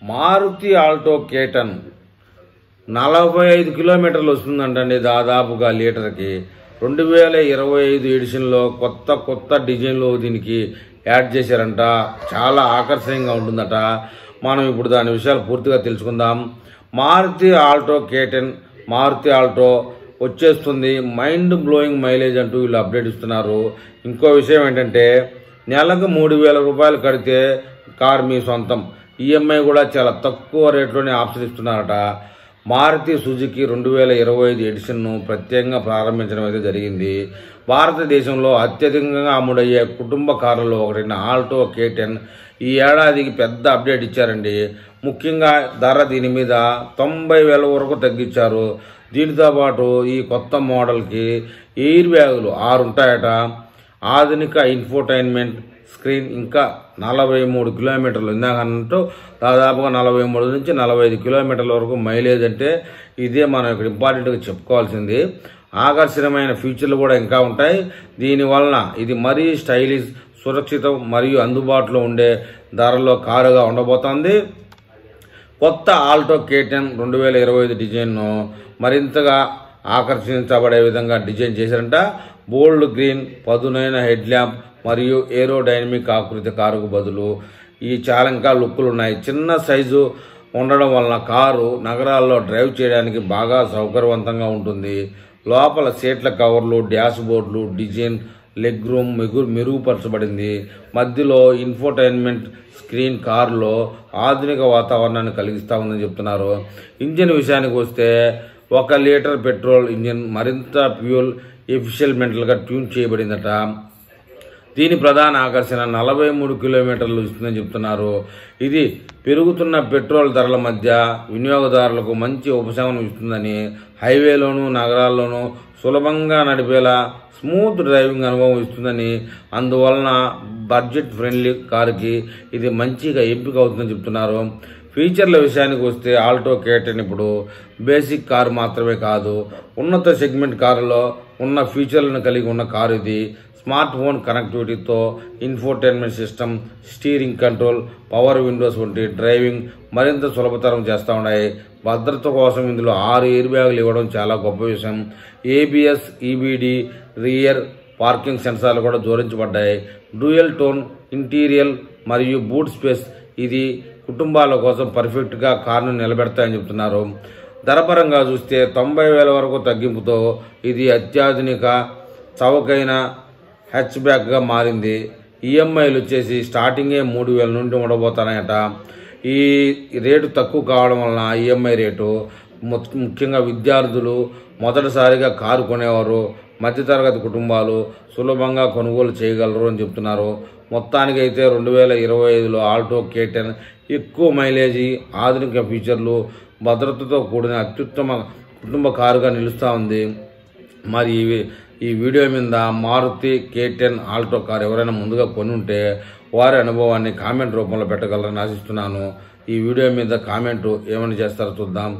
Maruti Alto K10 45 కిలోమీటర్లు వస్తుందంటండి దాదాపుగా లీటర్కి. 2025 ఎడిషన్లో కొత్త డిజైన్లు దీనికి యాడ్ చేశారంట. చాలా ఆకర్షణీయంగా ఉంటుందట. మనం ఇప్పుడు దాని విషయాలు పూర్తిగా తెలుసుకుందాం. Maruti Alto K10 Maruti Alto వచ్చేస్తుంది. మైండ్ బ్లోయింగ్ మైలేజ్ అంటూ వీళ్ళు అప్డేట్ ఇస్తున్నారు. ఇంకో విషయం ఏంటంటే నెలకు 3,000 రూపాయలు కడితే కార్ మీ సొంతం. ఈఎంఐ కూడా చాలా తక్కువ రేట్లోనే ఆప్షన్ ఇస్తున్నారట. మారుతి సుజుకి 2025 ఎడిషన్ను ప్రత్యేకంగా ప్రారంభించడం అయితే జరిగింది. భారతదేశంలో అత్యధికంగా అమ్ముడయ్యే కుటుంబ కార్లలో ఒకటైన ఆల్టో K10 ఈ ఏడాదికి పెద్ద అప్డేట్ ఇచ్చారండి. ముఖ్యంగా ధర దీని మీద 90,000 వరకు తగ్గించారు. దీనితో పాటు ఈ కొత్త మోడల్కి ఎయిర్ బ్యాగులు 6 ఉంటాయట. ఆధునిక ఇన్ఫోటైన్మెంట్ స్క్రీన్, ఇంకా 43 కిలోమీటర్లు ఇందాకన్నట్టు దాదాపుగా 43 నుంచి 45 కిలోమీటర్ల వరకు మైలేజ్. అంటే ఇదే మనం ఇక్కడ ఇంపార్టెంట్గా చెప్పుకోవాల్సింది. ఆకర్షణీయమైన ఫీచర్లు కూడా ఇంకా ఉంటాయి. దీనివలన ఇది మరీ స్టైలిష్, సురక్షితం మరియు అందుబాటులో ఉండే ధరలో కారుగా ఉండబోతోంది. కొత్త ఆల్టో K10 2025 డిజైన్ను మరింతగా ఆకర్షించబడే విధంగా డిజైన్ చేశారంట. బోల్డ్ గ్రీన్, పదునైన హెడ్ ల్యాంప్ మరియు ఏరోడైనమిక్ ఆకృతి కారుకు బదులు ఈ చాలా ఇంకా లుక్కులు ఉన్నాయి. చిన్న సైజు ఉండడం వలన కారు నగరాల్లో డ్రైవ్ చేయడానికి బాగా సౌకర్యవంతంగా ఉంటుంది. లోపల సీట్ల కవర్లు, డాష్ బోర్డులు డిజైన్, లెగ్ రూమ్ మెరుగుపరచబడింది. మధ్యలో ఇన్ఫోటైన్మెంట్ స్క్రీన్ కారులో ఆధునిక వాతావరణాన్ని కలిగిస్తూ ఉందని చెప్తున్నారు. ఇంజిన్ విషయానికి వస్తే 1 లీటర్ పెట్రోల్ ఇంజిన్ మరింత ఫ్యూయల్ ఎఫిషియెంట్గా ట్యూన్ చేయబడిందట. దీని ప్రధాన ఆకర్షణ 43 కిలోమీటర్లు ఇస్తుందని చెప్తున్నారు. ఇది పెరుగుతున్న పెట్రోల్ ధరల మధ్య వినియోగదారులకు మంచి ఉపశమనం ఇస్తుందని, హైవేలోనూ నగరాల్లోనూ సులభంగా నడిపేలా స్మూత్ డ్రైవింగ్ అనుభవం ఇస్తుందని, అందువలన బడ్జెట్ ఫ్రెండ్లీ కారుకి ఇది మంచిగా ఎంపిక అవుతుందని చెప్తున్నారు. ఫీచర్ల విషయానికి వస్తే ఆల్టో K10 ఇప్పుడు బేసిక్ కారు మాత్రమే కాదు, ఉన్నత సెగ్మెంట్ కారులో ఉన్న ఫీచర్లను కలిగి ఉన్న కారు ఇది. స్మార్ట్ ఫోన్ కనెక్టివిటీతో infotainment system, steering control, power windows వంటి డ్రైవింగ్ మరింత సులభతరం చేస్తూ ఉన్నాయి. భద్రత కోసం ఇందులో 6 ఎయిర్ బ్యాగులు ఇవ్వడం చాలా గొప్ప విషయం. ABS, EBD, రియర్ పార్కింగ్ సెన్సార్లు కూడా జోడించబడ్డాయి. డ్యూయల్ టోన్ ఇంటీరియర్ మరియు బూట్ స్పేస్ ఇది కుటుంబాల కోసం పర్ఫెక్ట్గా కారును నిలబెడతాయని చెప్తున్నారు. ధరపరంగా చూస్తే 90,000 వరకు తగ్గింపుతో ఇది అత్యాధునిక చౌకైన హ్యాచ్ బ్యాక్గా మారింది. ఈఎంఐలు వచ్చేసి స్టార్టింగే 3,000 నుండి ఉండబోతున్నాయట. ఈ రేటు తక్కువ కావడం వలన ఈఎంఐ రేటు ముఖ్యంగా విద్యార్థులు, మొదటిసారిగా కారు కొనేవారు, మధ్యతరగతి కుటుంబాలు సులభంగా కొనుగోలు చేయగలరు అని చెప్తున్నారు. మొత్తానికైతే 2025లో ఆల్టో K10 ఎక్కువ మైలేజీ, ఆధునిక ఫీచర్లు, భద్రతతో కూడిన అత్యుత్తమ కుటుంబ కారుగా నిలుస్తూ ఉంది. మరి ఈ వీడియో మీద మారుతి K10 ఆల్టో కారు ఎవరైనా ముందుగా కొని ఉంటే వారి అనుభవాన్ని కామెంట్ రూపంలో పెట్టగలరని ఆశిస్తున్నాను. ఈ వీడియో మీద కామెంట్ ఏమైనా చేస్తారో చూద్దాం.